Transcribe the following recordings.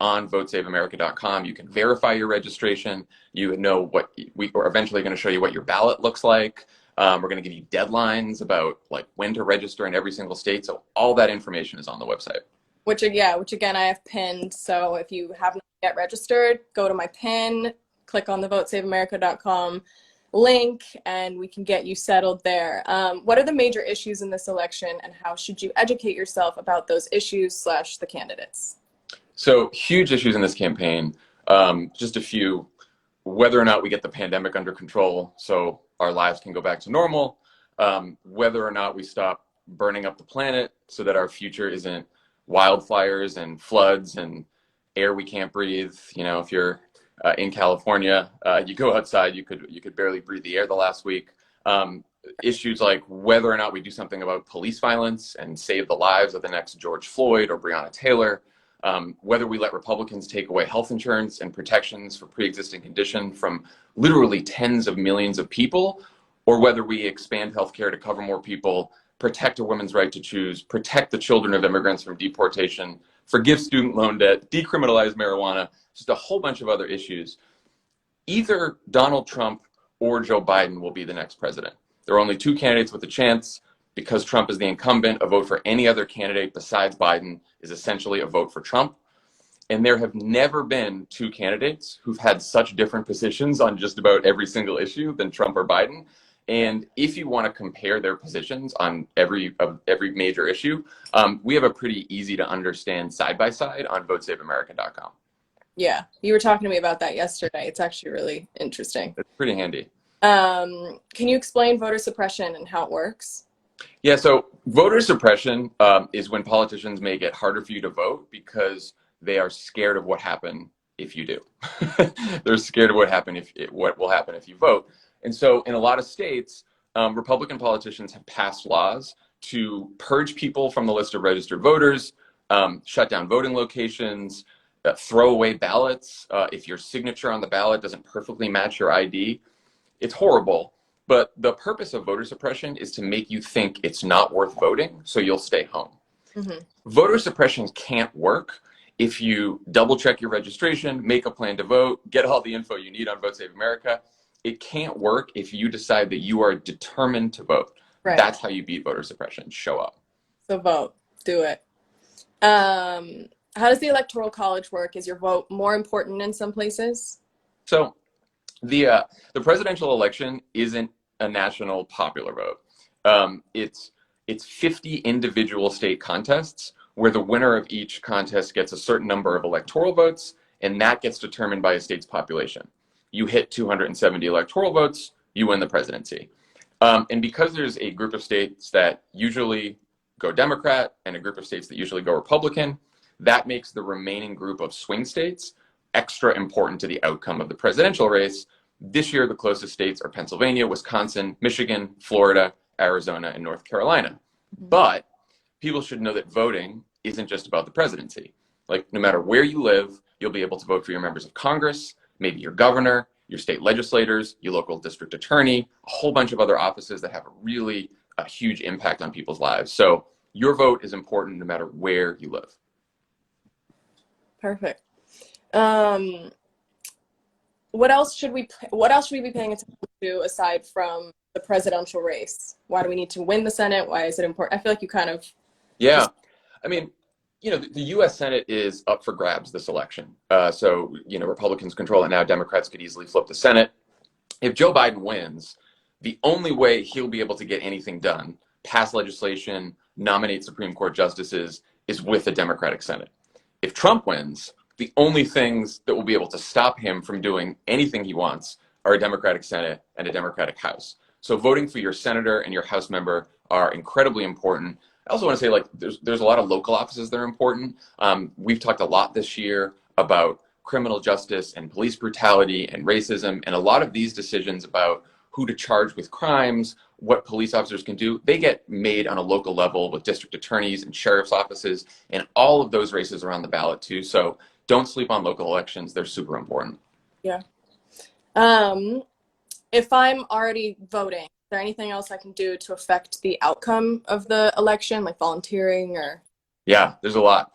on votesaveamerica.com. You can verify your registration. You know what we're eventually going to show you what your ballot looks like. We're going to give you deadlines about like when to register in every single state. So all that information is on the website. Which again I have pinned. So if you have not yet registered, go to my pin, click on the votesaveamerica.com link, and we can get you settled there. What are the major issues in this election, and how should you educate yourself about those issues slash the candidates? So huge issues in this campaign. Just a few: whether or not we get the pandemic under control so our lives can go back to normal, whether or not we stop burning up the planet so that our future isn't wildfires and floods and air we can't breathe. You know, if you're in California, you go outside, you could barely breathe the air the last week. Issues like whether or not we do something about police violence and save the lives of the next George Floyd or Breonna Taylor. Whether we let Republicans take away health insurance and protections for pre-existing condition from literally tens of millions of people, or whether we expand healthcare to cover more people, protect a woman's right to choose, protect the children of immigrants from deportation, forgive student loan debt, decriminalize marijuana, just a whole bunch of other issues. Either Donald Trump or Joe Biden will be the next president. There are only two candidates with a chance. Because Trump is the incumbent, a vote for any other candidate besides Biden is essentially a vote for Trump. And there have never been two candidates who've had such different positions on just about every single issue than Trump or Biden. And if you want to compare their positions on every major issue, we have a pretty easy to understand side by side on votesaveamerica.com. Yeah, you were talking to me about that yesterday. It's actually really interesting. It's pretty handy. Can you explain voter suppression and how it works? Yeah, so voter suppression is when politicians make it harder for you to vote because they are scared of what happen if you do. They're scared of what will happen if you vote. And so in a lot of states, Republican politicians have passed laws to purge people from the list of registered voters, shut down voting locations, throw away ballots if your signature on the ballot doesn't perfectly match your ID. It's horrible. But the purpose of voter suppression is to make you think it's not worth voting, so you'll stay home. Mm-hmm. Voter suppression can't work if you double check your registration, make a plan to vote, get all the info you need on Vote Save America. It can't work if you decide that you are determined to vote. Right. That's how you beat voter suppression. Show up. So vote. Do it. How does the Electoral College work? Is your vote more important in some places? So the presidential election isn't a national popular vote. It's 50 individual state contests where the winner of each contest gets a certain number of electoral votes, and that gets determined by a state's population. You hit 270 electoral votes, you win the presidency. And because there's a group of states that usually go Democrat and a group of states that usually go Republican, that makes the remaining group of swing states extra important to the outcome of the presidential race. This year, the closest states are Pennsylvania, Wisconsin, Michigan, Florida, Arizona, and North Carolina. But people should know that voting isn't just about the presidency. Like, no matter where you live, you'll be able to vote for your members of Congress, maybe your governor, your state legislators, your local district attorney, a whole bunch of other offices that have a huge impact on people's lives. So your vote is important no matter where you live. Perfect. What else should we be paying attention to aside from the presidential race? Why do we need to win the Senate? Why is it important? I feel like you kind of... Yeah. I mean, you know, the U.S. Senate is up for grabs this election. So, you know, Republicans control it now. Democrats could easily flip the Senate. If Joe Biden wins, the only way he'll be able to get anything done, pass legislation, nominate Supreme Court justices, is with a Democratic Senate. If Trump wins, the only things that will be able to stop him from doing anything he wants are a Democratic Senate and a Democratic House. So voting for your senator and your House member are incredibly important. I also want to say, like, there's a lot of local offices that are important. We've talked a lot this year about criminal justice and police brutality and racism, and a lot of these decisions about who to charge with crimes, what police officers can do, they get made on a local level with district attorneys and sheriff's offices, and all of those races are on the ballot too. So don't sleep on local elections. They're super important. Yeah. If I'm already voting, is there anything else I can do to affect the outcome of the election, like volunteering or? Yeah, there's a lot.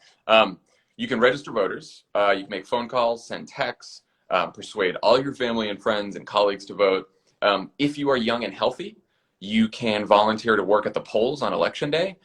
you can register voters. You can make phone calls, send texts, persuade all your family and friends and colleagues to vote. If you are young and healthy, you can volunteer to work at the polls on election day.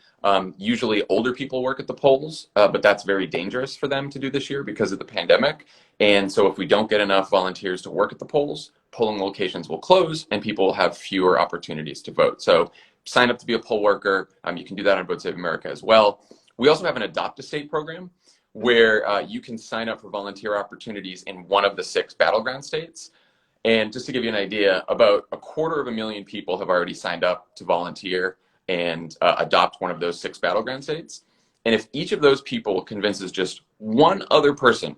Usually older people work at the polls, but that's very dangerous for them to do this year because of the pandemic. And so if we don't get enough volunteers to work at the polls, polling locations will close and people will have fewer opportunities to vote. So sign up to be a poll worker. You can do that on Vote Save America as well. We also have an Adopt a State program where you can sign up for volunteer opportunities in one of the 6 battleground states. And just to give you an idea, about 250,000 people have already signed up to volunteer and adopt one of those 6 battleground states. And if each of those people convinces just one other person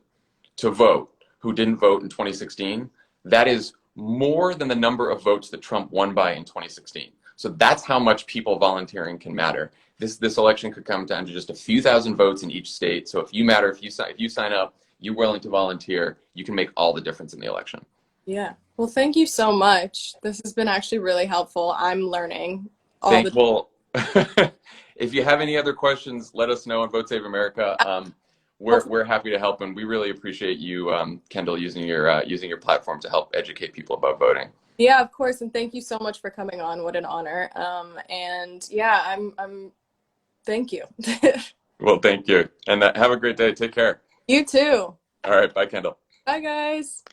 to vote who didn't vote in 2016, that is more than the number of votes that Trump won by in 2016. So that's how much people volunteering can matter. This election could come down to just a few thousand votes in each state. So if you sign up, you're willing to volunteer, you can make all the difference in the election. Yeah. Well, thank you so much. This has been actually really helpful. I'm learning all the Well, if you have any other questions, let us know on Vote Save America. We're happy to help, and we really appreciate you, Kendall, using your platform to help educate people about voting. Yeah, of course, and thank you so much for coming on. What an honor. And yeah, I'm thank you. Well, thank you, and have a great day. Take care. You too. All right, bye, Kendall. Bye, guys.